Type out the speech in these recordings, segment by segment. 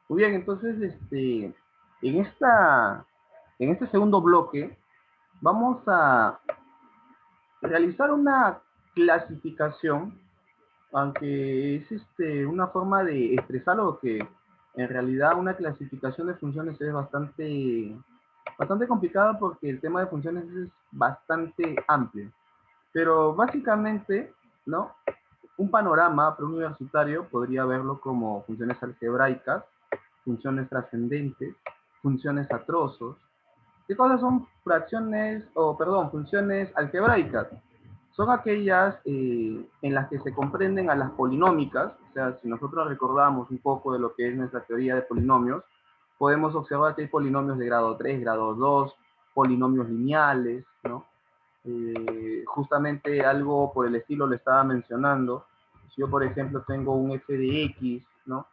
Muy bien, entonces, en en este segundo bloque, vamos a realizar una clasificación, aunque es una forma de expresarlo que en realidad una clasificación de funciones es bastante complicada porque el tema de funciones es bastante amplio. Pero básicamente, ¿no? Un panorama preuniversitario podría verlo como funciones algebraicas, funciones trascendentes, funciones a trozos. ¿Qué cosas son fracciones, o perdón, funciones algebraicas? Son aquellas en las que se comprenden a las polinómicas, o sea, si nosotros recordamos un poco de lo que es nuestra teoría de polinomios, podemos observar que hay polinomios de grado 3, grado 2, polinomios lineales, ¿no? Justamente algo por el estilo le estaba mencionando. Si yo, por ejemplo, tengo un f de x, ¿no?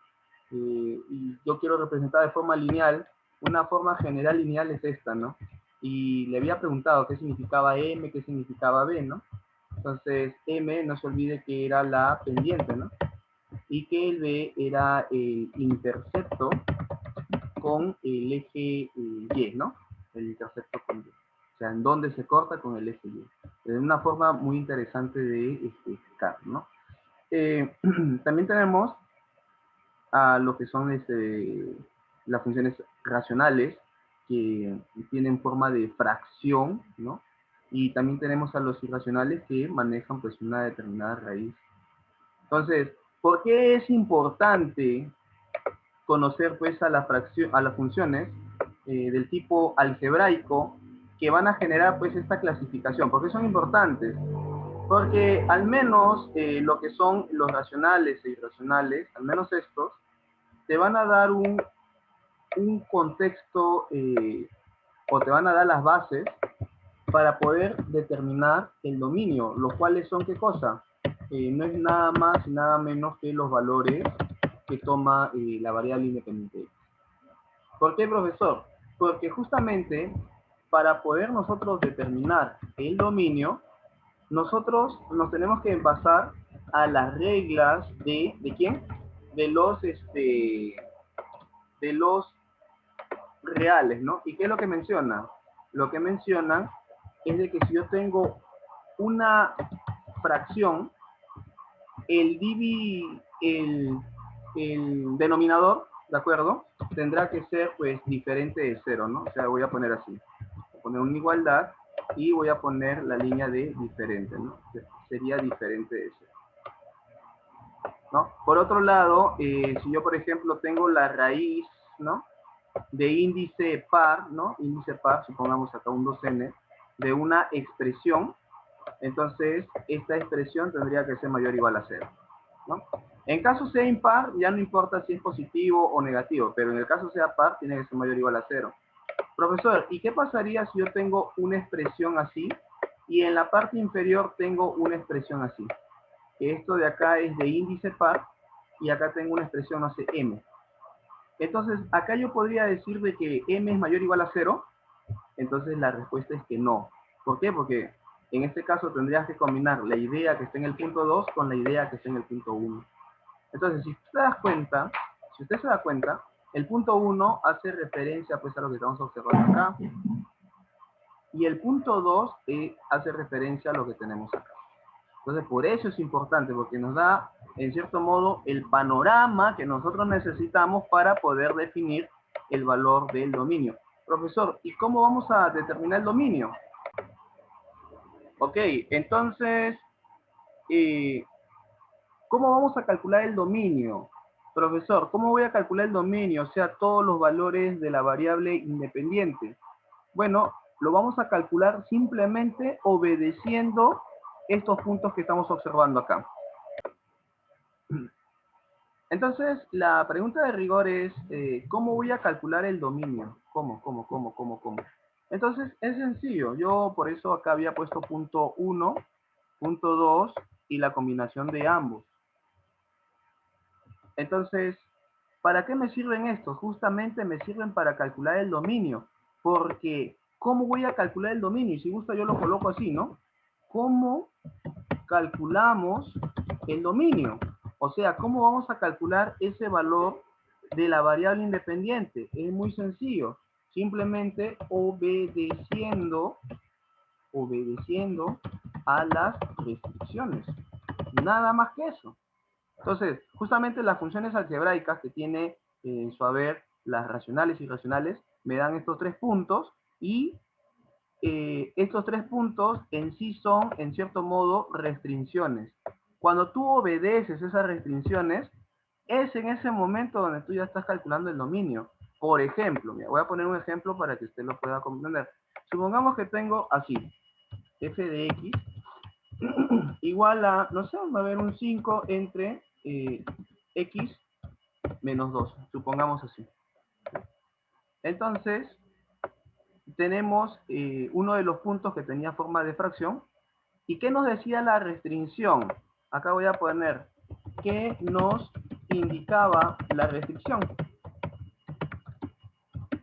Y yo quiero representar de forma lineal, una forma general lineal es esta, ¿no? Y le había preguntado qué significaba m, qué significaba b, ¿no? Entonces, m, no se olvide que era la pendiente, ¿no? Y que el b era el intercepto con el eje y, ¿no? El intercepto con y. O sea, en donde se corta con el eje y. Es una forma muy interesante de explicar, ¿no? También tenemos a lo que son las funciones racionales, que tienen forma de fracción, ¿no? Y también tenemos a los irracionales que manejan pues una determinada raíz. Entonces, ¿por qué es importante conocer pues a la fracción, a las funciones del tipo algebraico que van a generar pues esta clasificación? ¿Por qué son importantes? Porque al menos lo que son los racionales e irracionales, al menos estos, te van a dar un contexto o te van a dar las bases para poder determinar el dominio, los cuales son qué cosa. No es nada más y nada menos que los valores que toma la variable independiente. ¿Por qué, profesor? Porque justamente para poder nosotros determinar el dominio, nosotros nos tenemos que basar a las reglas ¿de quién? De de los reales, ¿no? ¿Y qué es lo que menciona? Lo que mencionan es de que si yo tengo una fracción, el divi, el denominador, ¿de acuerdo? Tendrá que ser pues diferente de cero, ¿no? O sea, voy a poner así, voy a poner una igualdad y voy a poner la línea de diferente, ¿no? Sería diferente de cero, ¿no? Por otro lado, si yo por ejemplo tengo la raíz, ¿no? De índice par, ¿no? Índice par, supongamos acá un 2n, de una expresión, entonces esta expresión tendría que ser mayor o igual a 0, ¿no? En caso sea impar, ya no importa si es positivo o negativo, pero en el caso sea par, tiene que ser mayor o igual a 0. Profesor, ¿y qué pasaría si yo tengo una expresión así y en la parte inferior tengo una expresión así? Que esto de acá es de índice par y acá tengo una expresión, no sé, m. Entonces, acá yo podría decir de que m es mayor o igual a 0. Entonces, la respuesta es que no. ¿Por qué? Porque en este caso tendrías que combinar la idea que está en el punto 2 con la idea que está en el punto 1. Entonces, si usted se da cuenta, el punto 1 hace referencia pues a lo que estamos observando acá, y el punto 2 hace referencia a lo que tenemos acá. Entonces, por eso es importante, porque nos da, en cierto modo, el panorama que nosotros necesitamos para poder definir el valor del dominio. Profesor, ¿y cómo vamos a determinar el dominio? Ok, entonces, eh, ¿cómo vamos a calcular el dominio? Profesor, ¿cómo voy a calcular el dominio? O sea, todos los valores de la variable independiente. Bueno, lo vamos a calcular simplemente obedeciendo estos puntos que estamos observando acá. Entonces, la pregunta de rigor es, ¿cómo voy a calcular el dominio? ¿Cómo? Entonces, es sencillo. Yo por eso acá había puesto punto 1, punto 2 y la combinación de ambos. Entonces, ¿para qué me sirven estos? Justamente me sirven para calcular el dominio. Porque, ¿cómo voy a calcular el dominio? Y si gusta yo lo coloco así, ¿no? ¿Cómo calculamos el dominio? O sea, ¿cómo vamos a calcular ese valor de la variable independiente? Es muy sencillo. Simplemente obedeciendo a las restricciones. Nada más que eso. Entonces, justamente las funciones algebraicas que tiene en su haber las racionales y irracionales me dan estos 3 puntos y estos 3 puntos en sí son, en cierto modo, restricciones. Cuando tú obedeces esas restricciones, es en ese momento donde tú ya estás calculando el dominio. Por ejemplo, mira, voy a poner un ejemplo para que usted lo pueda comprender. Supongamos que tengo así, f de x igual a, no sé, va a haber un 5 entre x menos 2, supongamos así. Entonces, tenemos uno de los puntos que tenía forma de fracción. ¿Y qué nos decía la restricción? Acá voy a poner, ¿qué nos indicaba la restricción?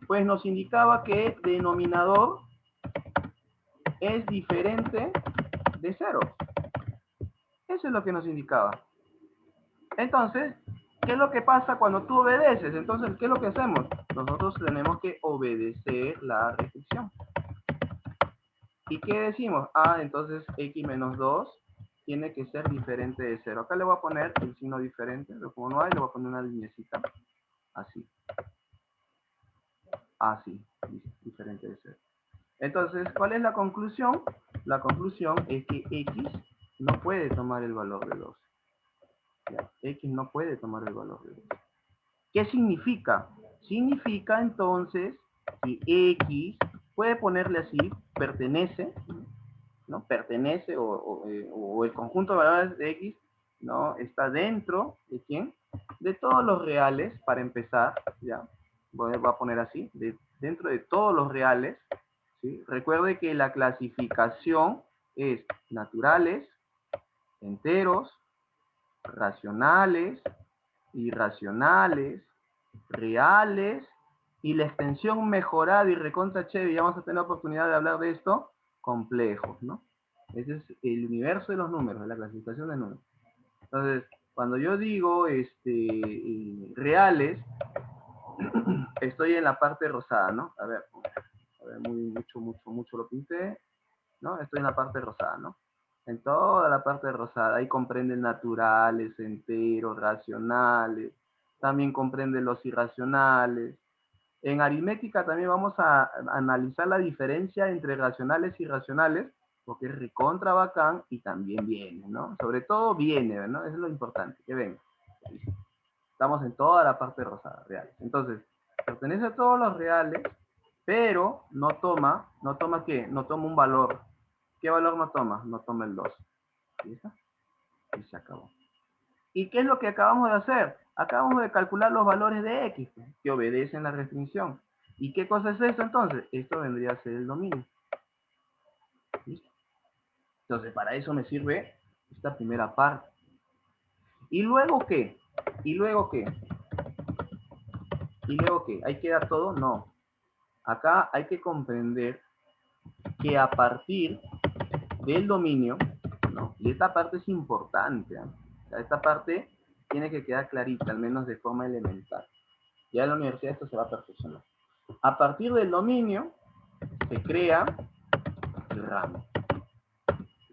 Pues nos indicaba que denominador es diferente de 0. Eso es lo que nos indicaba. Entonces, ¿qué es lo que pasa cuando tú obedeces? Entonces, ¿qué es lo que hacemos? Nosotros tenemos que obedecer la restricción. ¿Y qué decimos? Ah, entonces x menos 2 tiene que ser diferente de 0. Acá le voy a poner el signo diferente, pero como no hay, le voy a poner una linecita. Así. Así, diferente de 0. Entonces, ¿cuál es la conclusión? La conclusión es que x no puede tomar el valor de 2. Ya, x no puede tomar el valor de 2. ¿Qué significa? Significa entonces que x, puede ponerle así, pertenece, ¿no? Pertenece o el conjunto de valores de x, ¿no? Está dentro de ¿quién? De todos los reales, para empezar, ¿ya? Voy a poner así, dentro de todos los reales, ¿sí? Recuerde que la clasificación es naturales, enteros, racionales, irracionales, reales, y la extensión mejorada y recontra chévere, ya vamos a tener la oportunidad de hablar de esto, complejos, ¿no? Ese es el universo de los números, de la clasificación de números. Entonces, cuando yo digo reales, estoy en la parte rosada, ¿no? A ver, mucho lo pinté, ¿no? Estoy en la parte rosada, ¿no? En toda la parte rosada, ahí comprenden naturales, enteros, racionales, también comprenden los irracionales. En aritmética también vamos a analizar la diferencia entre racionales y irracionales, porque es recontra bacán y también viene, ¿no? Sobre todo viene, ¿no? Eso es lo importante, que venga. Estamos en toda la parte rosada, reales. Entonces, pertenece a todos los reales, pero no toma ¿qué? No toma un valor. ¿Qué valor no toma? No toma el 2. ¿Y está? Y se acabó. ¿Y qué es lo que acabamos de hacer? Acabamos de calcular los valores de x, que obedecen la restricción. ¿Y qué cosa es eso entonces? Esto vendría a ser el dominio. ¿Listo? Entonces, para eso me sirve esta primera parte. ¿Y luego qué? ¿Y luego qué? ¿Y luego qué? ¿Ahí queda todo? No. Acá hay que comprender que a partir del dominio, ¿no? Y esta parte es importante, ¿eh? O sea, esta parte tiene que quedar clarita, al menos de forma elemental. Ya en la universidad esto se va a perfeccionar. A partir del dominio se crea el rango.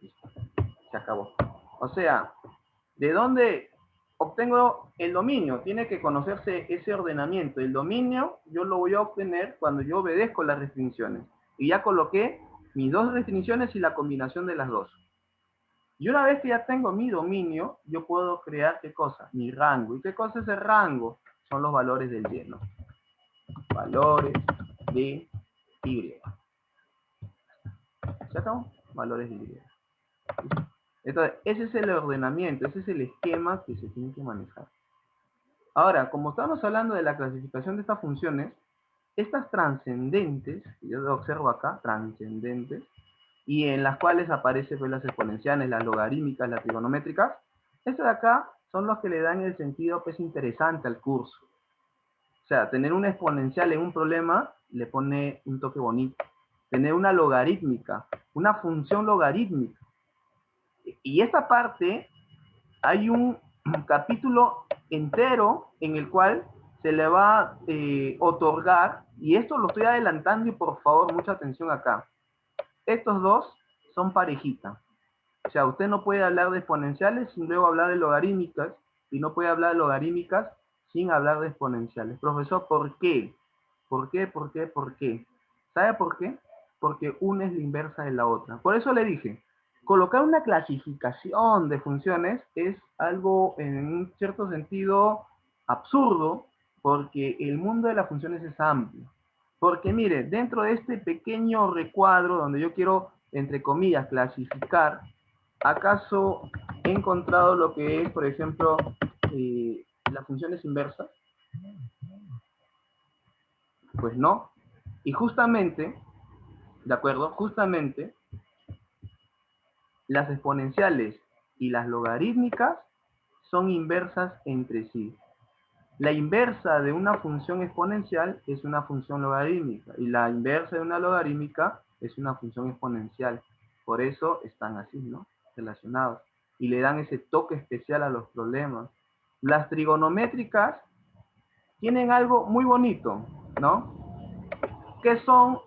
Listo. Se acabó. O sea, ¿de dónde obtengo el dominio? Tiene que conocerse ese ordenamiento. El dominio yo lo voy a obtener cuando yo obedezco las restricciones. Y ya coloqué mis dos restricciones y la combinación de las dos. Y una vez que ya tengo mi dominio, yo puedo crear, ¿qué cosa? Mi rango. ¿Y qué cosa es el rango? Son los valores del y, ¿no? Valores de y. ¿Se acabó? Valores de y. Entonces, ese es el ordenamiento, ese es el esquema que se tiene que manejar. Ahora, como estamos hablando de la clasificación de estas funciones, estas trascendentes, yo lo observo acá, trascendentes, y en las cuales aparecen pues, las exponenciales, las logarítmicas, las trigonométricas, estos de acá son los que le dan el sentido pues, interesante al curso. O sea, tener una exponencial en un problema le pone un toque bonito. Tener una logarítmica, una función logarítmica. Y esta parte, hay un capítulo entero en el cual se le va a otorgar, y esto lo estoy adelantando y por favor mucha atención acá, estos dos son parejita. O sea, usted no puede hablar de exponenciales sin luego hablar de logarítmicas, y no puede hablar de logarítmicas sin hablar de exponenciales. Profesor, ¿por qué? ¿Por qué? ¿Por qué? ¿Por qué? ¿Sabe por qué? Porque una es la inversa de la otra. Por eso le dije, colocar una clasificación de funciones es algo en un cierto sentido absurdo, porque el mundo de las funciones es amplio. Porque mire, dentro de este pequeño recuadro donde yo quiero, entre comillas, clasificar, ¿acaso he encontrado lo que es, por ejemplo, las funciones inversas? Pues no. Y justamente, ¿de acuerdo? Justamente, las exponenciales y las logarítmicas son inversas entre sí. La inversa de una función exponencial es una función logarítmica y la inversa de una logarítmica es una función exponencial. Por eso están así, ¿no? Relacionados. Y le dan ese toque especial a los problemas. Las trigonométricas tienen algo muy bonito, ¿no? ¿Qué son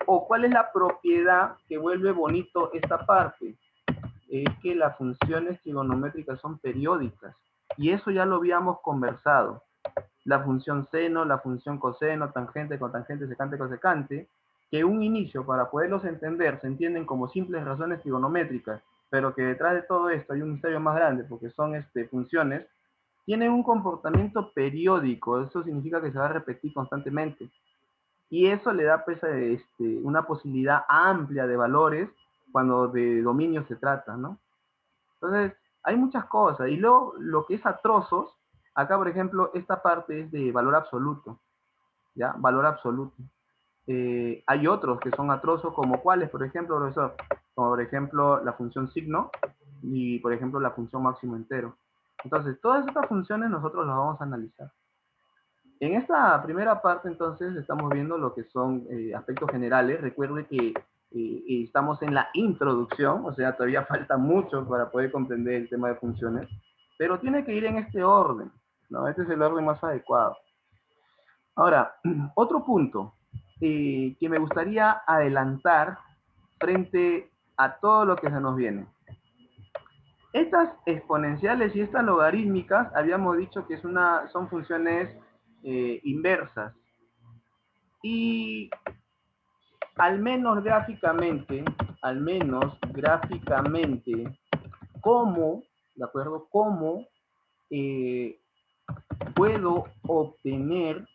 o cuál es la propiedad que vuelve bonito esta parte? Es que las funciones trigonométricas son periódicas. Y eso ya lo habíamos conversado. La función seno, la función coseno, tangente, cotangente, secante, cosecante, que un inicio, para poderlos entender, se entienden como simples razones trigonométricas, pero que detrás de todo esto hay un misterio más grande, porque son funciones, tienen un comportamiento periódico, eso significa que se va a repetir constantemente. Y eso le da pues, una posibilidad amplia de valores cuando de dominio se trata, ¿no? Entonces, hay muchas cosas. Y luego, lo que es a trozos, acá, por ejemplo, esta parte es de valor absoluto, ¿ya? Valor absoluto. Hay otros que son a trozos, como cuáles, por ejemplo, profesor, como por ejemplo la función signo y, por ejemplo, la función máximo entero. Entonces, todas estas funciones nosotros las vamos a analizar. En esta primera parte, entonces, estamos viendo lo que son aspectos generales. Recuerde que estamos en la introducción, o sea, todavía falta mucho para poder comprender el tema de funciones, pero tiene que ir en este orden, ¿no? Este es el orden más adecuado. Ahora, otro punto que me gustaría adelantar frente a todo lo que se nos viene. Estas exponenciales y estas logarítmicas, habíamos dicho que son funciones inversas. Y al menos gráficamente, ¿cómo, de acuerdo? ¿Cómo puedo obtener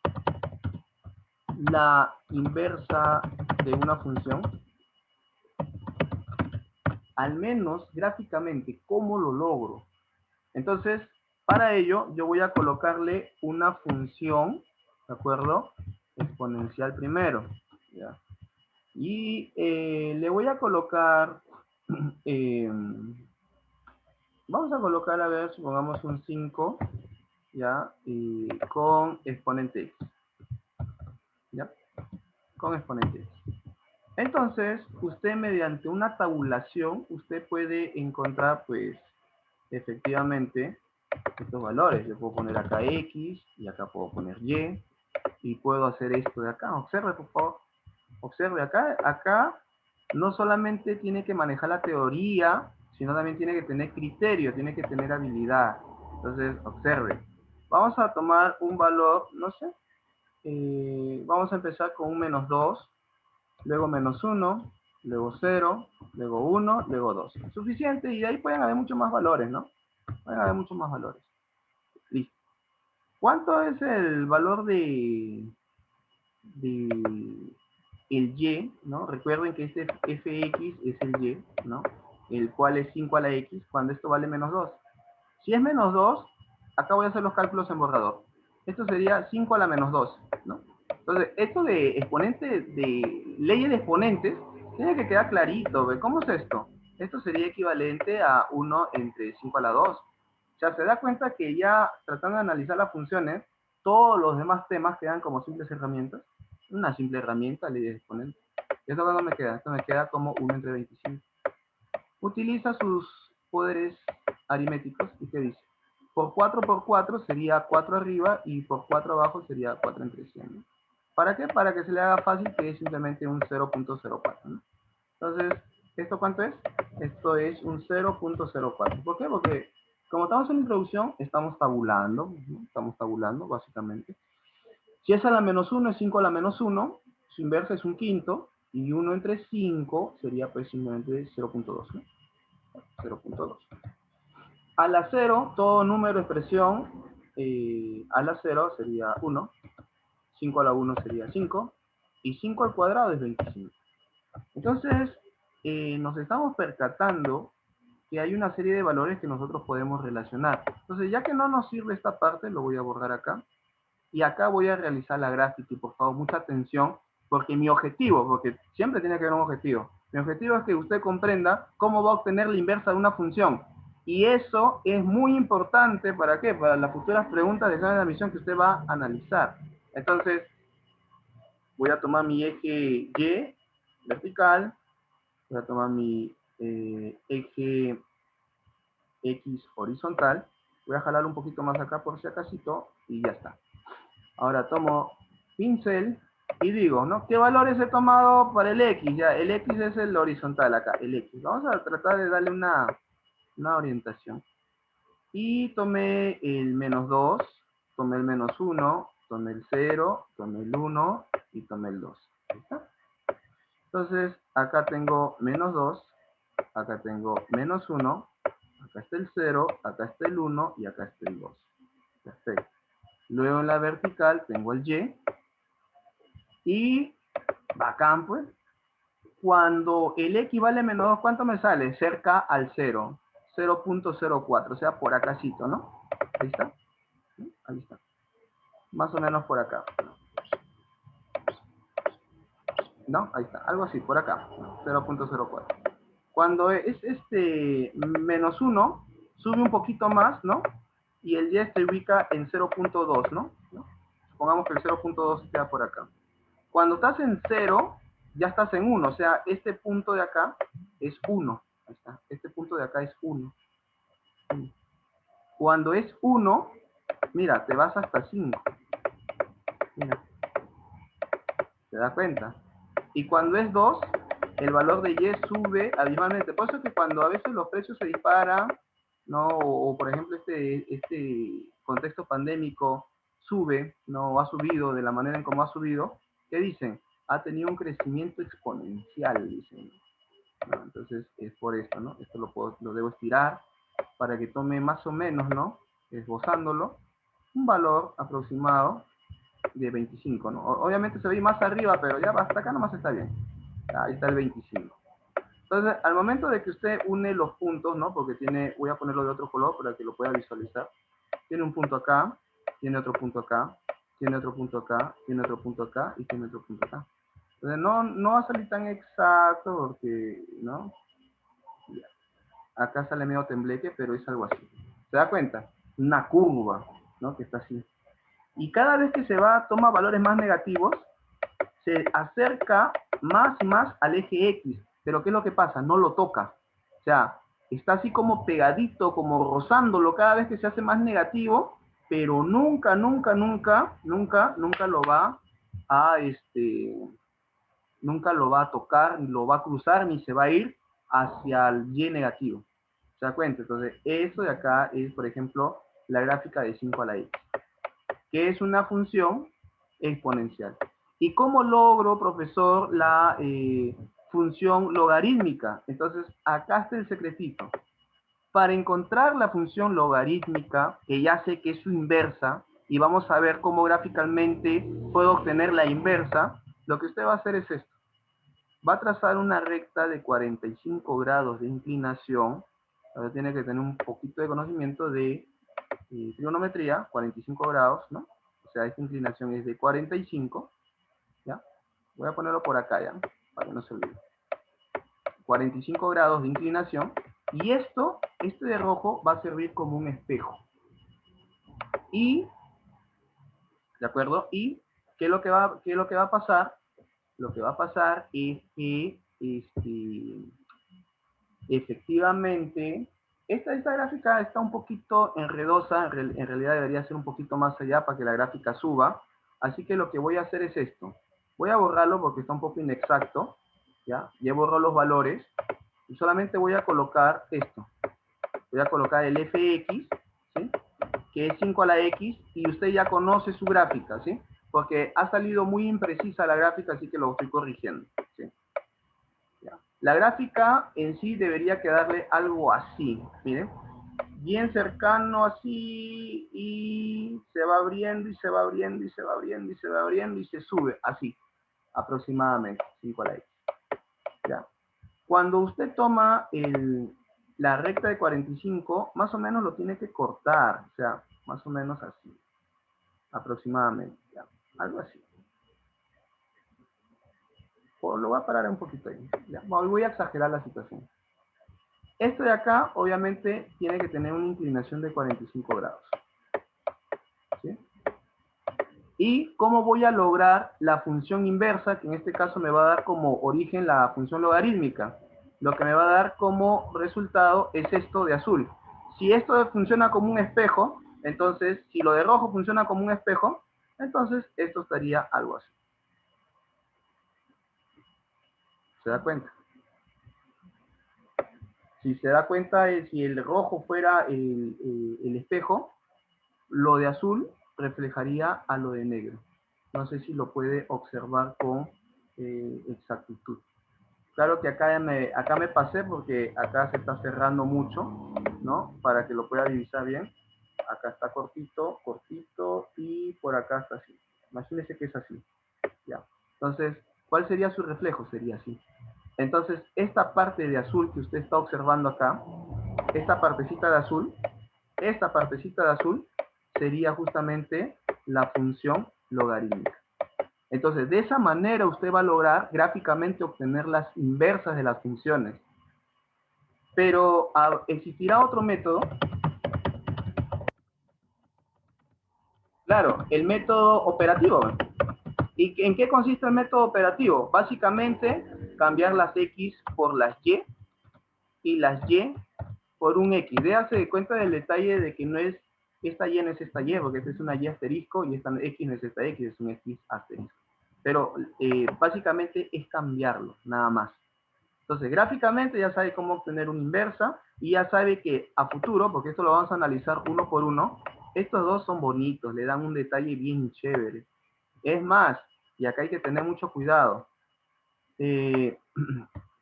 la inversa de una función? Al menos gráficamente, ¿cómo lo logro? Entonces, para ello, yo voy a colocarle una función, ¿de acuerdo? Exponencial primero, ¿ya? Y le voy a colocar, eh, vamos a colocar, a ver, supongamos un 5, ¿ya? Y con exponente x, ¿ya? Con exponente x. Entonces, usted mediante una tabulación, usted puede encontrar, pues, efectivamente, estos valores. Yo puedo poner acá x, y acá puedo poner y puedo hacer esto de acá. Observe, por favor. Observe, acá no solamente tiene que manejar la teoría, sino también tiene que tener criterio, tiene que tener habilidad. Entonces, observe. Vamos a tomar un valor, no sé, vamos a empezar con un -2, luego -1, luego 0, luego 1, luego 2. Suficiente, y de ahí pueden haber muchos más valores, ¿no? Pueden haber muchos más valores. Listo. ¿Cuánto es el valor de el y, ¿no? Recuerden que este fx es el y, ¿no? El cual es 5 a la x, cuando esto vale -2. Si es -2, acá voy a hacer los cálculos en borrador. Esto sería 5 a la -2, ¿no? Entonces, esto de exponente, de leyes de exponentes, tiene que quedar clarito. ¿Ve? ¿Cómo es esto? Esto sería equivalente a 1 entre 5 a la 2. O sea, se da cuenta que ya tratando de analizar las funciones, todos los demás temas quedan como simples herramientas. Una simple herramienta, ley de exponentes. ¿Esto cuándo me queda? Esto me queda como 1 entre 25. Utiliza sus poderes aritméticos y ¿qué dice? por 4 por 4 sería 4 arriba y por 4 abajo sería 4 entre 100, ¿no? ¿Para qué? Para que se le haga fácil, que es simplemente un 0.04, ¿no? Entonces, ¿esto cuánto es? Esto es un 0.04. ¿Por qué? Porque como estamos en introducción, estamos tabulando, ¿no? Estamos tabulando, básicamente. Si es a la menos 1, es 5 a la menos 1, su inversa es un quinto, y 1 entre 5 sería pues simplemente 0.2, ¿no? 0.2. A la 0, todo número expresión a la 0 sería 1, 5 a la 1 sería 5, y 5 al cuadrado es 25. Entonces, nos estamos percatando que hay una serie de valores que nosotros podemos relacionar. Entonces, ya que no nos sirve esta parte, lo voy a borrar acá. Y acá voy a realizar la gráfica y por favor, mucha atención, porque mi objetivo, porque siempre tiene que haber un objetivo, mi objetivo es que usted comprenda cómo va a obtener la inversa de una función. Y eso es muy importante, ¿para qué? Para las futuras preguntas de examen de admisión que usted va a analizar. Entonces, voy a tomar mi eje Y vertical, voy a tomar mi eje X horizontal, voy a jalar un poquito más acá por si acasito y ya está. Ahora tomo pincel y digo, ¿no? ¿Qué valores he tomado para el X? Ya, el X es el horizontal acá, el X. Vamos a tratar de darle una orientación. Y tomé el menos 2, tomé el menos 1, tomé el 0, tomé el 1 y tomé el 2. ¿Ahí está? Entonces, acá tengo menos 2, acá tengo menos 1, acá está el 0, acá está el 1 y acá está el 2. Perfecto. Luego en la vertical tengo el Y. Y bacán, pues. Cuando el X vale menos 2, ¿cuánto me sale? Cerca al 0. 0.04, o sea, por acácito, ¿no? Ahí está. Ahí está. Más o menos por acá. ¿No? Ahí está. Algo así, por acá. 0.04. Cuando es menos 1, sube un poquito más, ¿no? Y el Y se ubica en 0.2, ¿no? Supongamos que el 0.2 queda por acá. Cuando estás en 0, ya estás en 1. O sea, este punto de acá es 1. Ahí está. Este punto de acá es 1. Cuando es 1, mira, te vas hasta 5. Mira, ¿te das cuenta? Y cuando es 2, el valor de Y sube abismalmente. Por eso es que cuando a veces los precios se disparan, ¿no? O por ejemplo este contexto pandémico sube, ¿no? Ha subido de la manera en cómo ha subido, ¿qué dicen? Ha tenido un crecimiento exponencial, dicen. ¿No? Entonces es por esto, ¿no? Esto lo debo estirar para que tome más o menos, ¿no? Esbozándolo, un valor aproximado de 25, ¿no? Obviamente se ve más arriba, pero ya hasta acá nomás está bien. Ahí está el 25. Entonces, al momento de que usted une los puntos, ¿no? Porque tiene, voy a ponerlo de otro color para que lo pueda visualizar. Tiene un punto acá, tiene otro punto acá, tiene otro punto acá, tiene otro punto acá y tiene otro punto acá. Entonces, no va a salir tan exacto porque, ¿no? Acá sale medio tembleque, pero es algo así. ¿Se da cuenta? Una curva, ¿no? Que está así. Y cada vez que se va, toma valores más negativos, se acerca más y más al eje X. Pero ¿qué es lo que pasa? No lo toca. O sea, está así como pegadito, como rozándolo cada vez que se hace más negativo, pero nunca, nunca, nunca, nunca, nunca lo va a, nunca lo va a tocar, ni lo va a cruzar, ni se va a ir hacia el Y negativo. ¿Se da cuenta? Entonces, eso de acá es, por ejemplo, la gráfica de 5 a la X, que es una función exponencial. ¿Y cómo logro, profesor, la función logarítmica? Entonces, acá está el secretito. Para encontrar la función logarítmica, que ya sé que es su inversa, y vamos a ver cómo gráficamente puedo obtener la inversa, lo que usted va a hacer es esto. Va a trazar una recta de 45 grados de inclinación. Ahora tiene que tener un poquito de conocimiento de trigonometría, 45 grados, ¿no? O sea, esta inclinación es de 45, ¿ya? Voy a ponerlo por acá, ¿ya? Para que no se olvide. 45 grados de inclinación. Y este de rojo va a servir como un espejo. Y, ¿de acuerdo? Y, ¿qué es lo que va a pasar? Lo que va a pasar es que, efectivamente, Esta gráfica está un poquito enredosa, en realidad debería ser un poquito más allá para que la gráfica suba. Así que lo que voy a hacer es esto. Voy a borrarlo porque está un poco inexacto, ¿ya? Ya borro los valores y solamente voy a colocar esto. Voy a colocar el fx, ¿sí? Que es 5 a la x, y usted ya conoce su gráfica, ¿sí? Porque ha salido muy imprecisa la gráfica, así que lo estoy corrigiendo, ¿sí? Ya. La gráfica en sí debería quedarle algo así, miren, bien cercano así, y se va abriendo, y se va abriendo, y se va abriendo, y se va abriendo, y se sube, así, aproximadamente, 5 a la x. Ya. Cuando usted toma la recta de 45, más o menos lo tiene que cortar, o sea, más o menos así, aproximadamente, ya, algo así. O lo voy a parar un poquito ahí, ya. Voy a exagerar la situación. Esto de acá, obviamente, tiene que tener una inclinación de 45 grados. ¿Sí? ¿Y cómo voy a lograr la función inversa, que en este caso me va a dar como origen la función logarítmica? Lo que me va a dar como resultado es esto de azul. Si esto funciona como un espejo, entonces, si lo de rojo funciona como un espejo, entonces esto estaría algo así. ¿Se da cuenta? Si se da cuenta, si el rojo fuera el espejo, lo de azul reflejaría a lo de negro. No sé si lo puede observar con exactitud. Claro que acá me pasé porque acá se está cerrando mucho, ¿no? Para que lo pueda divisar bien. Acá está cortito, cortito, y por acá está así. Imagínense que es así. ¿Ya? Entonces, ¿cuál sería su reflejo? Sería así. Entonces, esta parte de azul que usted está observando acá, esta partecita de azul sería justamente la función logarítmica. Entonces, de esa manera usted va a lograr gráficamente obtener las inversas de las funciones. Pero existirá otro método. Claro, el método operativo. ¿Y en qué consiste el método operativo? Básicamente, cambiar las X por las y las Y por un X. Déjase cuenta del detalle de que no es esta Y no es esta Y, porque esta es una Y asterisco y esta X no es esta X, es un X asterisco. Pero básicamente es cambiarlo, nada más. Entonces, gráficamente ya sabe cómo obtener una inversa y ya sabe que a futuro, porque esto lo vamos a analizar uno por uno, estos dos son bonitos, le dan un detalle bien chévere. Es más, y acá hay que tener mucho cuidado,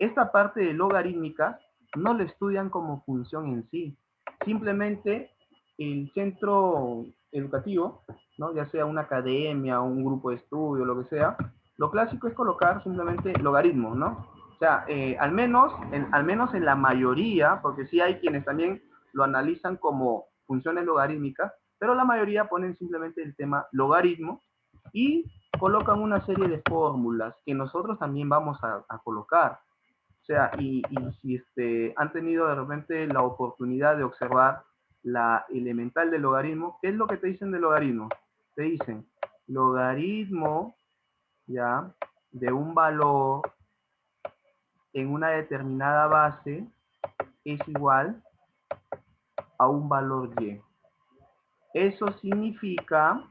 esta parte de logarítmica no lo estudian como función en sí. Simplemente el centro educativo, ¿no? Ya sea una academia, un grupo de estudio, lo que sea, lo clásico es colocar simplemente logaritmos, ¿no? O sea, al menos en la mayoría, porque sí hay quienes también lo analizan como funciones logarítmicas, pero la mayoría ponen simplemente el tema logaritmo y colocan una serie de fórmulas que nosotros también vamos a colocar. O sea, y si han tenido de repente la oportunidad de observar la elemental del logaritmo, ¿qué es lo que te dicen del logaritmo? Te dicen, logaritmo, ¿ya? De un valor en una determinada base es igual a un valor y. Eso significa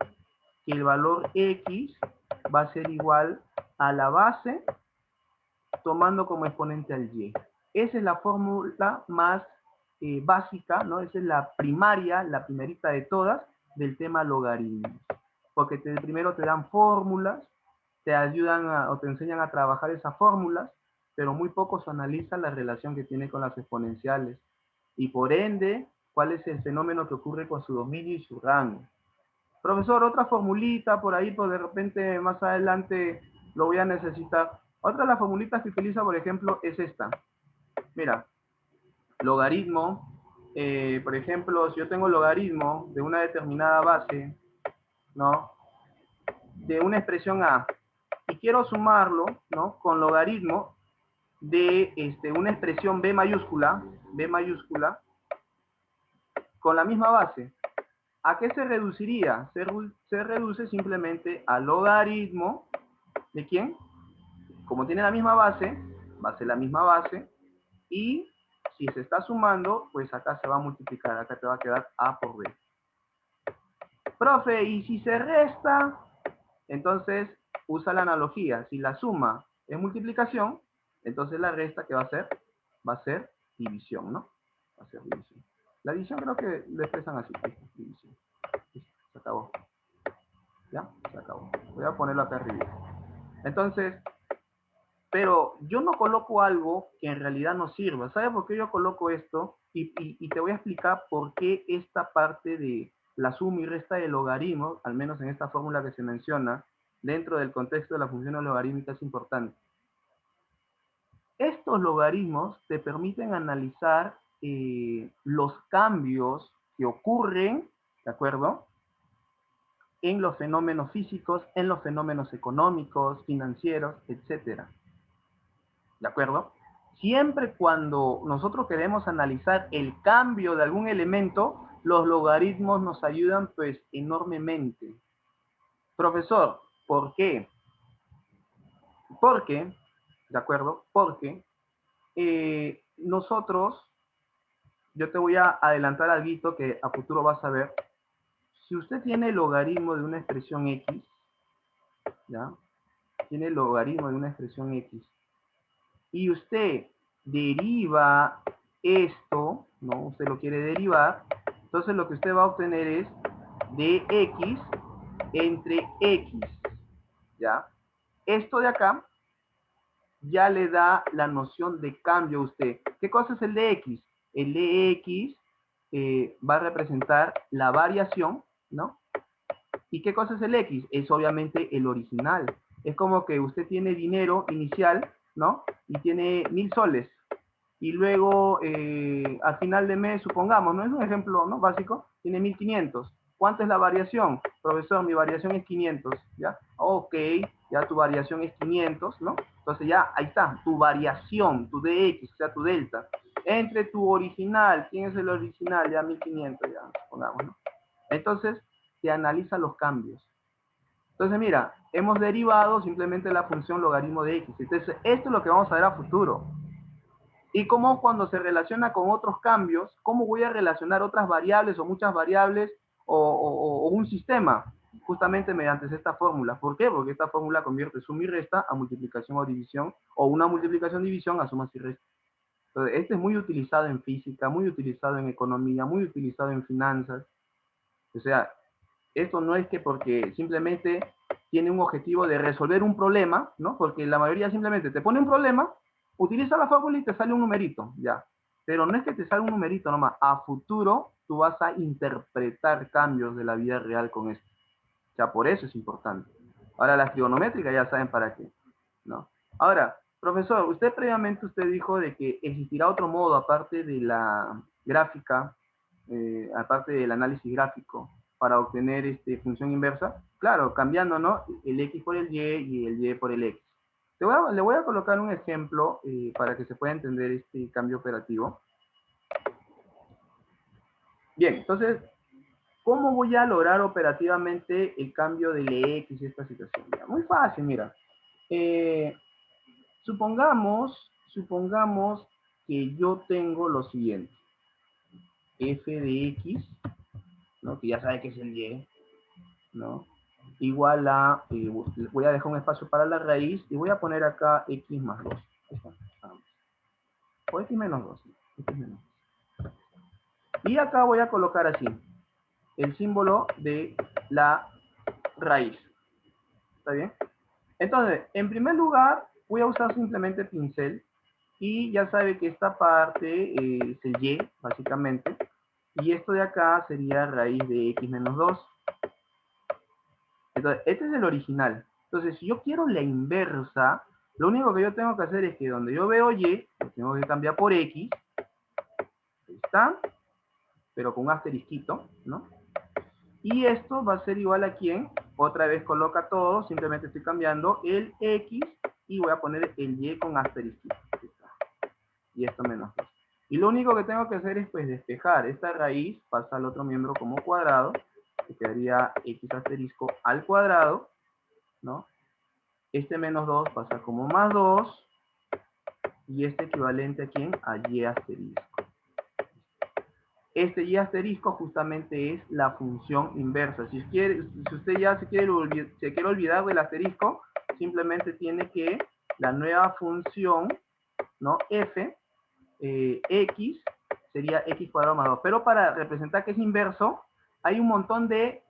que el valor x va a ser igual a la base tomando como exponente al y. Esa es la fórmula más básica, ¿no? Esa es la primaria, la primerita de todas, del tema logaritmos. Porque primero te dan fórmulas, te ayudan o te enseñan a trabajar esas fórmulas, pero muy poco se analiza la relación que tiene con las exponenciales. Y por ende, cuál es el fenómeno que ocurre con su dominio y su rango. Profesor, otra formulita por ahí, pues de repente más adelante lo voy a necesitar. Otra de las formulitas que utiliza, por ejemplo, es esta. Mira, logaritmo, por ejemplo, si yo tengo logaritmo de una determinada base, ¿no? De una expresión A, y quiero sumarlo, ¿no? Con logaritmo de una expresión B mayúscula, con la misma base. ¿A qué se reduciría? Se reduce simplemente al logaritmo de ¿quién? Como tiene la misma base, va a ser la misma base, y Si se está sumando, pues acá se va a multiplicar, acá te va a quedar A por B. Profe, ¿y si se resta? Entonces, usa la analogía. Si la suma es multiplicación, entonces la resta, ¿qué va a ser? Va a ser división, ¿no? Va a ser división. La división creo que lo expresan así. División. Se acabó. ¿Ya? Se acabó. Voy a ponerlo acá arriba. Entonces, pero yo no coloco algo que en realidad no sirva. ¿Sabes por qué yo coloco esto? Y te voy a explicar por qué esta parte de la suma y resta de logaritmos, al menos en esta fórmula que se menciona, dentro del contexto de la función logarítmica es importante. Estos logaritmos te permiten analizar los cambios que ocurren, ¿de acuerdo?, en los fenómenos físicos, en los fenómenos económicos, financieros, etcétera. ¿De acuerdo? Siempre cuando nosotros queremos analizar el cambio de algún elemento, los logaritmos nos ayudan pues enormemente. Profesor, ¿por qué? Porque, ¿de acuerdo? Porque nosotros, yo te voy a adelantar algo que a futuro vas a ver. Si usted tiene el logaritmo de una expresión X, ¿ya? Tiene el logaritmo de una expresión X, y usted deriva esto, ¿no? Usted lo quiere derivar, entonces lo que usted va a obtener es dx entre x, ¿ya? Esto de acá ya le da la noción de cambio a usted. ¿Qué cosa es el dx? El dx va a representar la variación, ¿no? ¿Y qué cosa es el x? Es obviamente el original. Es como que usted tiene dinero inicial, ¿no? Y tiene 1000 soles. Y luego, al final de mes, supongamos, ¿no? Es un ejemplo, ¿no? Básico. Tiene 1500. ¿Cuánto es la variación? Profesor, mi variación es 500, ¿ya? Ok, ya tu variación es 500, ¿no? Entonces ya, ahí está, tu variación, tu dx, o sea, tu delta. Entre tu original, ¿quién es el original? Ya 1500, ya, supongamos, ¿no? Entonces, se analizan los cambios. Entonces, mira, hemos derivado simplemente la función logaritmo de x. Entonces, esto es lo que vamos a ver a futuro. Y cómo cuando se relaciona con otros cambios, cómo voy a relacionar otras variables o muchas variables o un sistema, justamente mediante esta fórmula. ¿Por qué? Porque esta fórmula convierte suma y resta a multiplicación o división, o una multiplicación-división a sumas y restas. Entonces, este es muy utilizado en física, muy utilizado en economía, muy utilizado en finanzas. O sea, esto no es que porque simplemente tiene un objetivo de resolver un problema, ¿no? Porque la mayoría simplemente te pone un problema, utiliza la fórmula y te sale un numerito, ya. Pero no es que te salga un numerito nomás. A futuro tú vas a interpretar cambios de la vida real con esto. O sea, por eso es importante. Ahora, las trigonométricas ya saben para qué, ¿no? Ahora, profesor, usted previamente dijo de que existirá otro modo aparte de la gráfica, aparte del análisis gráfico, para obtener función inversa. Claro, cambiando, ¿no? El x por el y el y por el x. Le voy a colocar un ejemplo para que se pueda entender este cambio operativo. Bien, entonces, ¿cómo voy a lograr operativamente el cambio del x y esta situación? Muy fácil, mira. Supongamos que yo tengo lo siguiente. F de x, ¿no? Que ya sabe que es el y, ¿no? Igual a, voy a dejar un espacio para la raíz y voy a poner acá x más 2. O x menos 2. X menos 2. Y acá voy a colocar así, el símbolo de la raíz. ¿Está bien? Entonces, en primer lugar, voy a usar simplemente pincel. Y ya sabe que esta parte es el y, básicamente. Y esto de acá sería raíz de x menos 2. Entonces, este es el original. Entonces, si yo quiero la inversa, lo único que yo tengo que hacer es que donde yo veo y, lo tengo que cambiar por x. Ahí está. Pero con un asterisquito, ¿no? Y esto va a ser igual a ¿quién? Otra vez coloca todo, simplemente estoy cambiando el x y voy a poner el y con asterisquito. Y esto menos 2. Y lo único que tengo que hacer es pues despejar esta raíz, pasa al otro miembro como cuadrado, que quedaría x asterisco al cuadrado, ¿no? Este menos 2 pasa como más 2, y este equivalente a ¿quién? A y asterisco. Este y asterisco justamente es la función inversa. Si usted ya se quiere olvidar del asterisco, simplemente tiene que la nueva función, ¿no? F, X, sería X cuadrado más 2. Pero para representar que es inverso, hay un montón de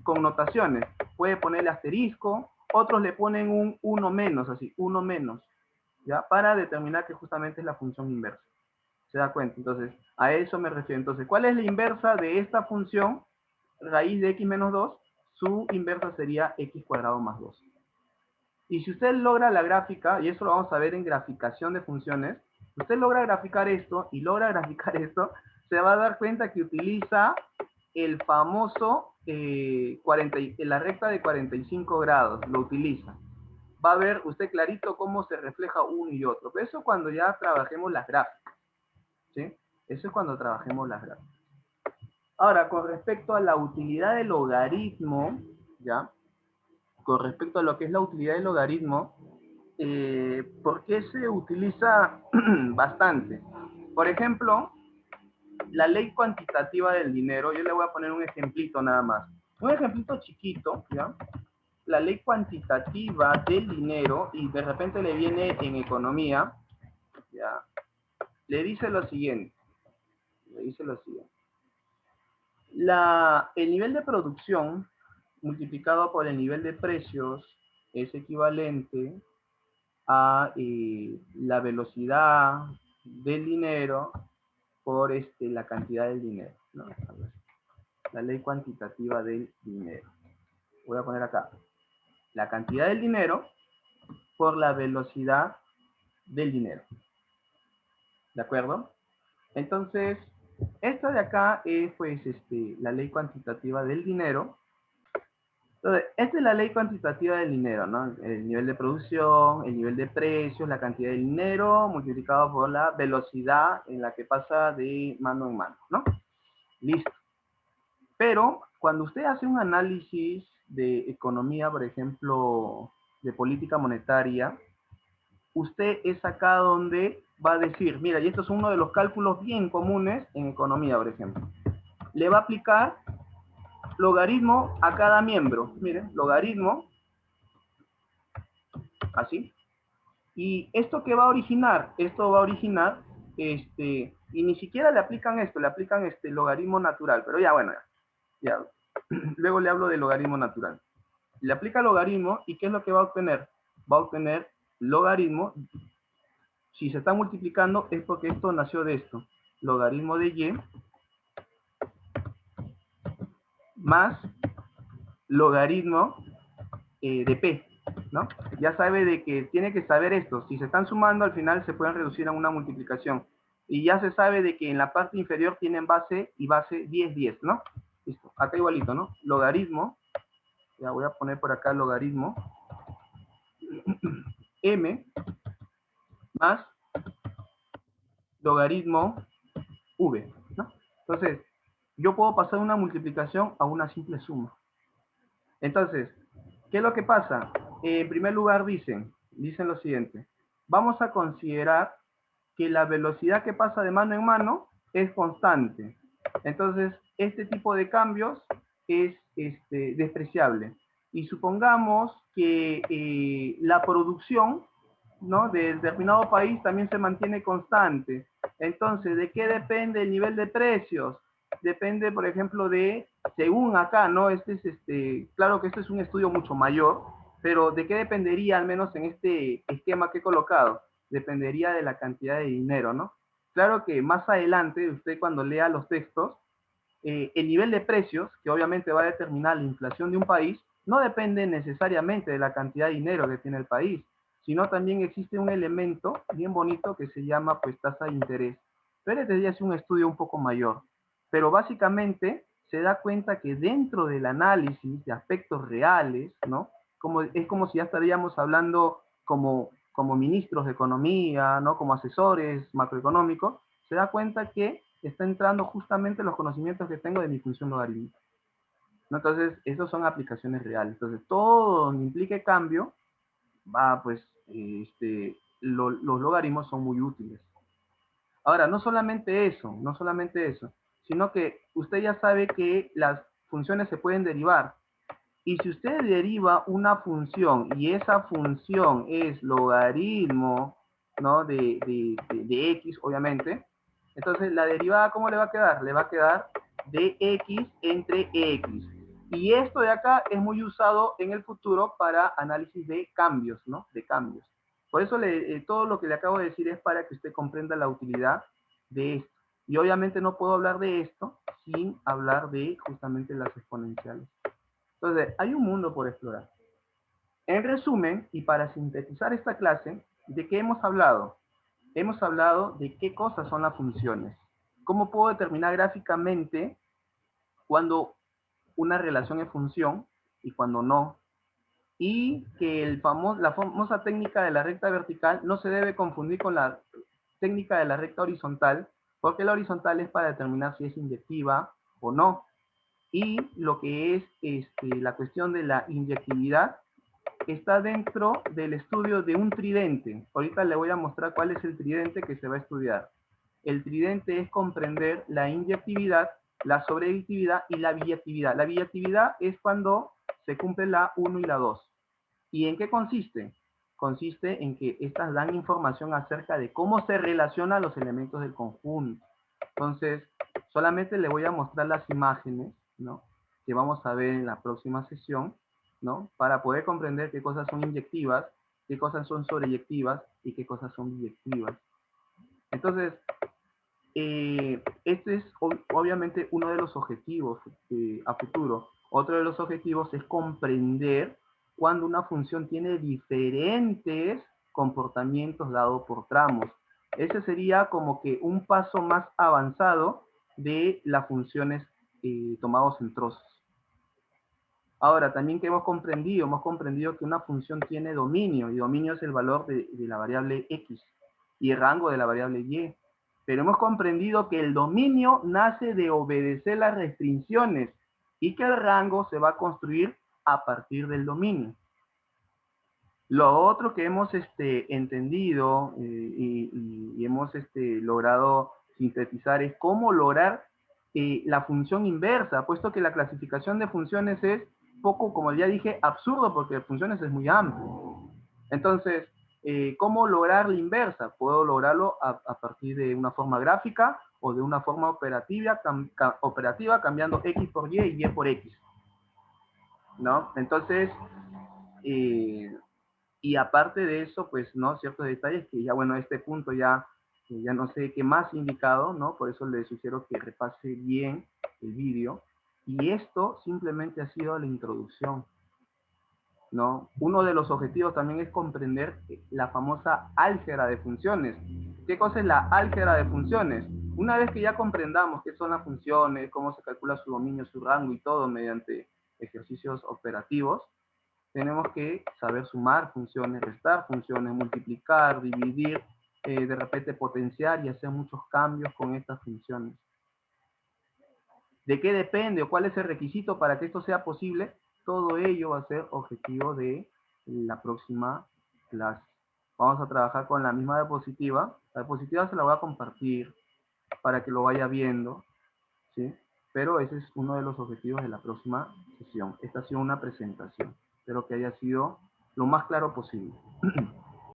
connotaciones. Puede ponerle asterisco, otros le ponen un 1 menos, así, 1 menos, ¿ya? Para determinar que justamente es la función inversa. ¿Se da cuenta? Entonces, a eso me refiero. Entonces, ¿cuál es la inversa de esta función? Raíz de x menos 2, su inversa sería x cuadrado más 2. Y si usted logra la gráfica, y eso lo vamos a ver en graficación de funciones, usted logra graficar esto y logra graficar esto, se va a dar cuenta que utiliza el famoso la recta de 45 grados, lo utiliza. Va a ver usted clarito cómo se refleja uno y otro. Pero eso cuando ya trabajemos las gráficas, ¿sí? Eso es cuando trabajemos las gráficas. Ahora, con respecto a la utilidad del logaritmo, ¿ya? Con respecto a lo que es la utilidad del logaritmo, ¿por qué se utiliza bastante? Por ejemplo, la ley cuantitativa del dinero, yo le voy a poner un ejemplito nada más. Un ejemplito chiquito, ¿ya? La ley cuantitativa del dinero, y de repente le viene en economía, ¿ya? Le dice lo siguiente. El nivel de producción multiplicado por el nivel de precios es equivalente a la velocidad del dinero por la cantidad del dinero, ¿no? La ley cuantitativa del dinero. Voy a poner acá. La cantidad del dinero por la velocidad del dinero. ¿De acuerdo? Entonces, esta de acá es pues la ley cuantitativa del dinero. Entonces, esta es la ley cuantitativa del dinero, ¿no? El nivel de producción, el nivel de precios, la cantidad de dinero multiplicado por la velocidad en la que pasa de mano en mano, ¿no? Listo. Pero cuando usted hace un análisis de economía, por ejemplo, de política monetaria, usted es acá donde va a decir, mira, y esto es uno de los cálculos bien comunes en economía, por ejemplo. Le va a aplicar logaritmo a cada miembro. Miren, logaritmo, así. ¿Y esto qué va a originar? Esto va a originar, y ni siquiera le aplican esto, le aplican logaritmo natural, pero ya, bueno, ya. Luego le hablo de logaritmo natural. Le aplica logaritmo, ¿y qué es lo que va a obtener? Va a obtener logaritmo. Si se está multiplicando es porque esto nació de esto. Logaritmo de y más logaritmo de p, ¿no? Ya sabe de que tiene que saber esto. Si se están sumando, al final se pueden reducir a una multiplicación. Y ya se sabe de que en la parte inferior tienen base y base 10, 10, ¿no? Listo. Acá igualito, ¿no? Logaritmo. Ya voy a poner por acá logaritmo. M más logaritmo v, ¿no? Entonces, yo puedo pasar una multiplicación a una simple suma. Entonces, ¿qué es lo que pasa? En primer lugar dicen lo siguiente. Vamos a considerar que la velocidad que pasa de mano en mano es constante. Entonces, este tipo de cambios es despreciable. Y supongamos que la producción, ¿no?, de determinado país también se mantiene constante. Entonces, ¿de qué depende el nivel de precios? Depende, por ejemplo, según acá, ¿no? Claro que este es un estudio mucho mayor, pero ¿de qué dependería, al menos en este esquema que he colocado? Dependería de la cantidad de dinero, ¿no? Claro que más adelante, usted cuando lea los textos, el nivel de precios, que obviamente va a determinar la inflación de un país, no depende necesariamente de la cantidad de dinero que tiene el país, sino también existe un elemento bien bonito que se llama pues tasa de interés. Pero este ya es un estudio un poco mayor. Pero básicamente se da cuenta que dentro del análisis de aspectos reales, ¿no? Es como si ya estaríamos hablando como ministros de economía, ¿no? Como asesores macroeconómicos, se da cuenta que está entrando justamente los conocimientos que tengo de mi función logarítmica, ¿no? Entonces, esas son aplicaciones reales. Entonces, todo donde implique cambio va, pues, los logaritmos son muy útiles. Ahora, no solamente eso, sino que usted ya sabe que las funciones se pueden derivar. Y si usted deriva una función y esa función es logaritmo, ¿no? de x, obviamente, entonces la derivada, ¿cómo le va a quedar? Le va a quedar de x entre x. Y esto de acá es muy usado en el futuro para análisis de cambios, ¿no? De cambios. Por eso todo lo que le acabo de decir es para que usted comprenda la utilidad de esto. Y obviamente no puedo hablar de esto sin hablar de justamente las exponenciales. Entonces, hay un mundo por explorar. En resumen, y para sintetizar esta clase, ¿de qué hemos hablado? Hemos hablado de qué cosas son las funciones. ¿Cómo puedo determinar gráficamente cuando una relación es función y cuando no? Y que la famosa técnica de la recta vertical no se debe confundir con la técnica de la recta horizontal, porque la horizontal es para determinar si es inyectiva o no. Y lo que es la cuestión de la inyectividad está dentro del estudio de un tridente. Ahorita le voy a mostrar cuál es el tridente que se va a estudiar. El tridente es comprender la inyectividad, la sobreyectividad y la biyectividad. La biyectividad es cuando se cumple la 1 y la 2. ¿Y en qué consiste? Consiste en que estas dan información acerca de cómo se relacionan los elementos del conjunto. Entonces, solamente le voy a mostrar las imágenes, ¿no? Que vamos a ver en la próxima sesión, ¿no? Para poder comprender qué cosas son inyectivas, qué cosas son sobreyectivas y qué cosas son biyectivas. Entonces, este es obviamente uno de los objetivos a futuro. Otro de los objetivos es comprender cuando una función tiene diferentes comportamientos dados por tramos. Ese sería como que un paso más avanzado de las funciones tomados en trozos. Ahora, también que hemos comprendido que una función tiene dominio, y dominio es el valor de la variable x, y el rango de la variable y. Pero hemos comprendido que el dominio nace de obedecer las restricciones, y que el rango se va a construir a partir del dominio. Lo otro que hemos entendido y hemos logrado sintetizar es cómo lograr la función inversa, puesto que la clasificación de funciones es poco, como ya dije, absurdo, porque funciones es muy amplio. Entonces, ¿cómo lograr la inversa? Puedo lograrlo a partir de una forma gráfica o de una forma operativa cambiando x por y por x, ¿no? Entonces, y aparte de eso, pues, ¿no? Ciertos detalles que ya, bueno, a este punto ya no sé qué más indicado, ¿no? Por eso les sugiero que repase bien el vídeo. Y esto simplemente ha sido la introducción, ¿no? Uno de los objetivos también es comprender la famosa álgebra de funciones. ¿Qué cosa es la álgebra de funciones? Una vez que ya comprendamos qué son las funciones, cómo se calcula su dominio, su rango y todo mediante ejercicios operativos, tenemos que saber sumar funciones, restar funciones, multiplicar, dividir, de repente potenciar y hacer muchos cambios con estas funciones. ¿De qué depende o cuál es el requisito para que esto sea posible? Todo ello va a ser objetivo de la próxima clase. Vamos a trabajar con la misma diapositiva. La diapositiva se la voy a compartir para que lo vaya viendo, ¿sí? Pero ese es uno de los objetivos de la próxima sesión. Esta ha sido una presentación. Espero que haya sido lo más claro posible.